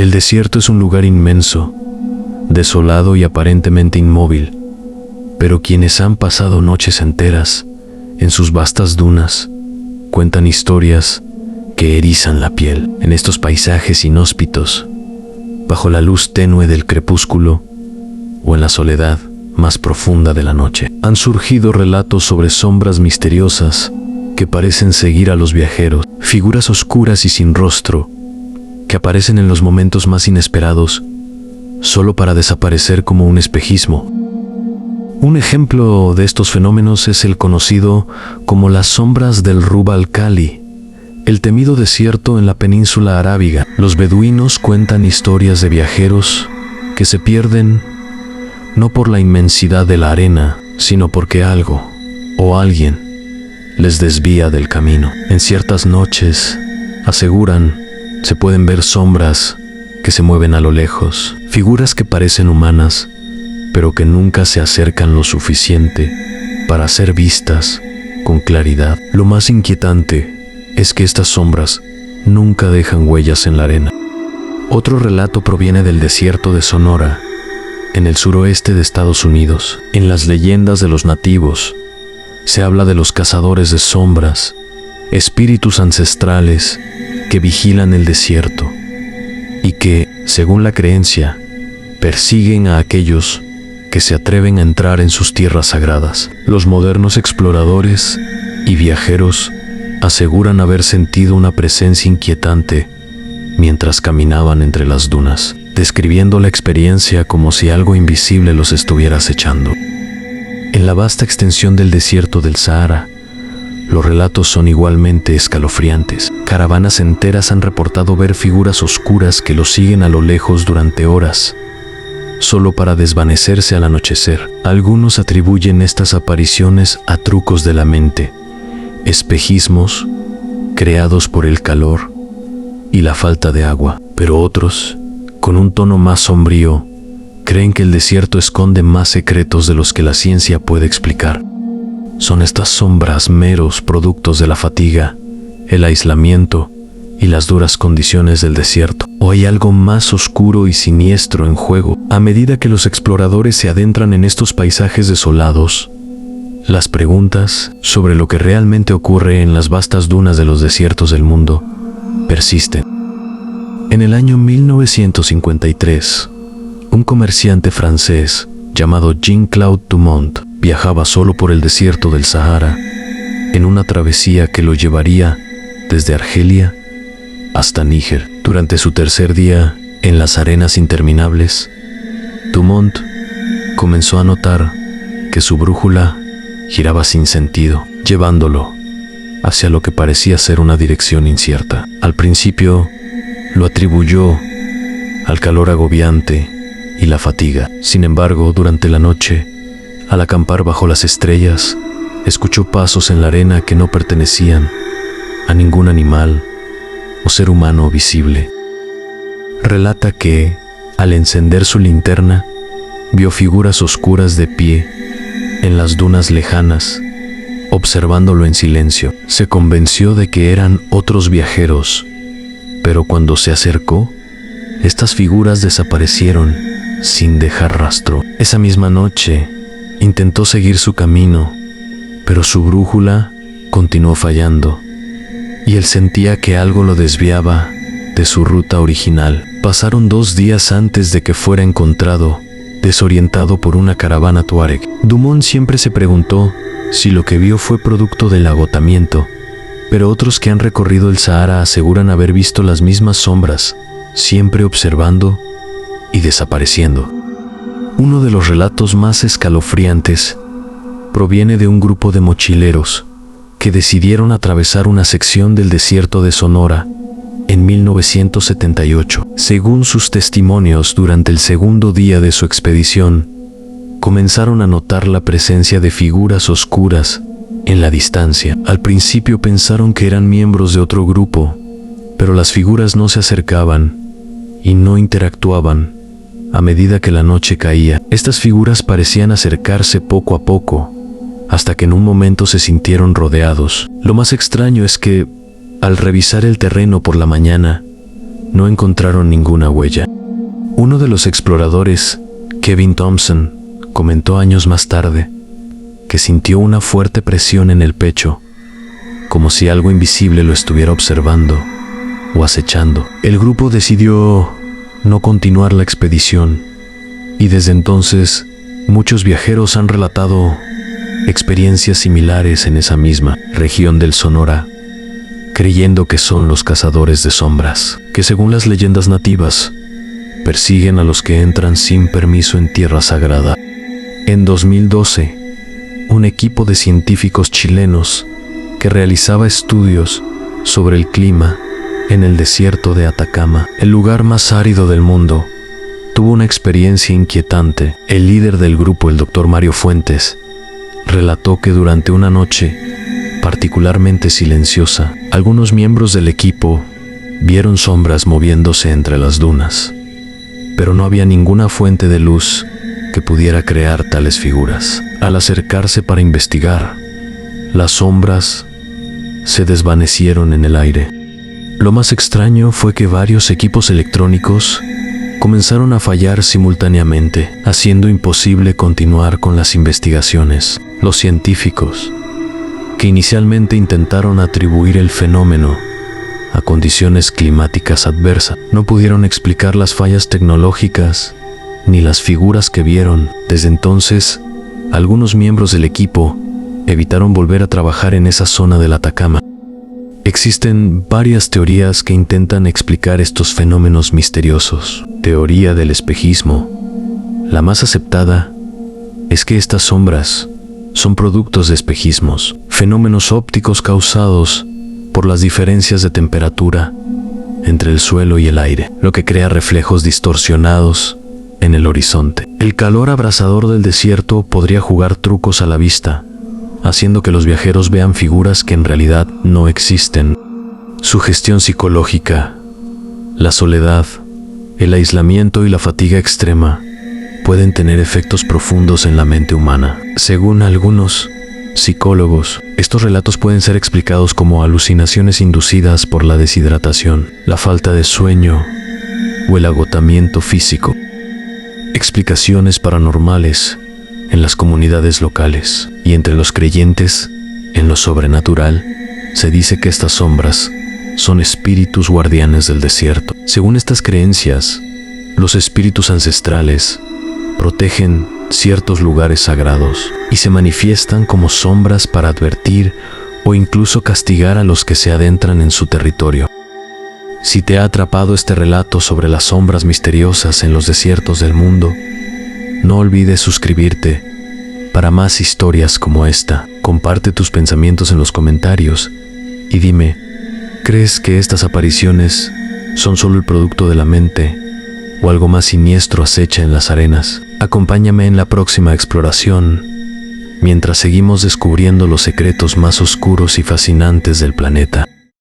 El desierto es un lugar inmenso, desolado y aparentemente inmóvil, pero quienes han pasado noches enteras en sus vastas dunas cuentan historias que erizan la piel. En estos paisajes inhóspitos, bajo la luz tenue del crepúsculo o en la soledad más profunda de la noche, han surgido relatos sobre sombras misteriosas que parecen seguir a los viajeros, figuras oscuras y sin rostro que aparecen en los momentos más inesperados solo para desaparecer como un espejismo. Un ejemplo de estos fenómenos es el conocido como las sombras del Rub al-Khali, el temido desierto en la península arábiga. Los beduinos cuentan historias de viajeros que se pierden no por la inmensidad de la arena, sino porque algo o alguien les desvía del camino. En ciertas noches, aseguran, se pueden ver sombras que se mueven a lo lejos, figuras que parecen humanas, pero que nunca se acercan lo suficiente para ser vistas con claridad. Lo más inquietante es que estas sombras nunca dejan huellas en la arena. Otro relato proviene del desierto de Sonora, en el suroeste de Estados Unidos. En las leyendas de los nativos, se habla de los cazadores de sombras, espíritus ancestrales que vigilan el desierto y que, según la creencia, persiguen a aquellos que se atreven a entrar en sus tierras sagradas. Los modernos exploradores y viajeros aseguran haber sentido una presencia inquietante mientras caminaban entre las dunas, describiendo la experiencia como si algo invisible los estuviera acechando. En la vasta extensión del desierto del Sahara, los relatos son igualmente escalofriantes. Caravanas enteras han reportado ver figuras oscuras que los siguen a lo lejos durante horas, solo para desvanecerse al anochecer. Algunos atribuyen estas apariciones a trucos de la mente, espejismos creados por el calor y la falta de agua, pero otros, con un tono más sombrío, creen que el desierto esconde más secretos de los que la ciencia puede explicar. Son estas sombras meros productos de la fatiga, el aislamiento y las duras condiciones del desierto. ¿O hay algo más oscuro y siniestro en juego? A medida que los exploradores se adentran en estos paisajes desolados, las preguntas sobre lo que realmente ocurre en las vastas dunas de los desiertos del mundo persisten. En el año 1953, un comerciante francés llamado Jean-Claude Dumont viajaba solo por el desierto del Sahara en una travesía que lo llevaría desde Argelia hasta Níger. Durante su tercer día en las arenas interminables, Dumont comenzó a notar que su brújula giraba sin sentido, llevándolo hacia lo que parecía ser una dirección incierta. Al principio lo atribuyó al calor agobiante y la fatiga. Sin embargo, durante la noche, al acampar bajo las estrellas, escuchó pasos en la arena que no pertenecían a ningún animal o ser humano visible. Relata que, al encender su linterna, vio figuras oscuras de pie en las dunas lejanas, observándolo en silencio. Se convenció de que eran otros viajeros, pero cuando se acercó, estas figuras desaparecieron sin dejar rastro. Esa misma noche, intentó seguir su camino, pero su brújula continuó fallando, y él sentía que algo lo desviaba de su ruta original. Pasaron 2 días antes de que fuera encontrado, desorientado por una caravana tuareg. Dumont siempre se preguntó si lo que vio fue producto del agotamiento, pero otros que han recorrido el Sahara aseguran haber visto las mismas sombras, siempre observando y desapareciendo. Uno de los relatos más escalofriantes proviene de un grupo de mochileros que decidieron atravesar una sección del desierto de Sonora en 1978. Según sus testimonios, durante el segundo día de su expedición, comenzaron a notar la presencia de figuras oscuras en la distancia. Al principio pensaron que eran miembros de otro grupo, pero las figuras no se acercaban y no interactuaban. A medida que la noche caía, estas figuras parecían acercarse poco a poco, hasta que en un momento se sintieron rodeados. Lo más extraño es que, al revisar el terreno por la mañana, no encontraron ninguna huella. Uno de los exploradores, Kevin Thompson, comentó años más tarde que sintió una fuerte presión en el pecho, como si algo invisible lo estuviera observando o acechando. El grupo decidió no continuar la expedición y desde entonces muchos viajeros han relatado experiencias similares en esa misma región del Sonora, creyendo que son los cazadores de sombras, que según las leyendas nativas, persiguen a los que entran sin permiso en tierra sagrada. En 2012, un equipo de científicos chilenos que realizaba estudios sobre el clima en el desierto de Atacama, el lugar más árido del mundo, tuvo una experiencia inquietante. El líder del grupo, el Dr. Mario Fuentes, relató que durante una noche particularmente silenciosa, algunos miembros del equipo vieron sombras moviéndose entre las dunas, pero no había ninguna fuente de luz que pudiera crear tales figuras. Al acercarse para investigar, las sombras se desvanecieron en el aire. Lo más extraño fue que varios equipos electrónicos comenzaron a fallar simultáneamente, haciendo imposible continuar con las investigaciones. Los científicos, que inicialmente intentaron atribuir el fenómeno a condiciones climáticas adversas, no pudieron explicar las fallas tecnológicas ni las figuras que vieron. Desde entonces, algunos miembros del equipo evitaron volver a trabajar en esa zona del Atacama. Existen varias teorías que intentan explicar estos fenómenos misteriosos. Teoría del espejismo. La más aceptada es que estas sombras son productos de espejismos, fenómenos ópticos causados por las diferencias de temperatura entre el suelo y el aire, lo que crea reflejos distorsionados en el horizonte. El calor abrasador del desierto podría jugar trucos a la vista, haciendo que los viajeros vean figuras que en realidad no existen. Sugestión psicológica. La soledad, el aislamiento y la fatiga extrema pueden tener efectos profundos en la mente humana. Según algunos psicólogos, estos relatos pueden ser explicados como alucinaciones inducidas por la deshidratación, la falta de sueño o el agotamiento físico. Explicaciones paranormales en las comunidades locales y entre los creyentes en lo sobrenatural, se dice que estas sombras son espíritus guardianes del desierto. Según estas creencias, los espíritus ancestrales protegen ciertos lugares sagrados y se manifiestan como sombras para advertir o incluso castigar a los que se adentran en su territorio. Si te ha atrapado este relato sobre las sombras misteriosas en los desiertos del mundo, no olvides suscribirte para más historias como esta. Comparte tus pensamientos en los comentarios y dime, ¿crees que estas apariciones son solo el producto de la mente o algo más siniestro acecha en las arenas? Acompáñame en la próxima exploración, mientras seguimos descubriendo los secretos más oscuros y fascinantes del planeta.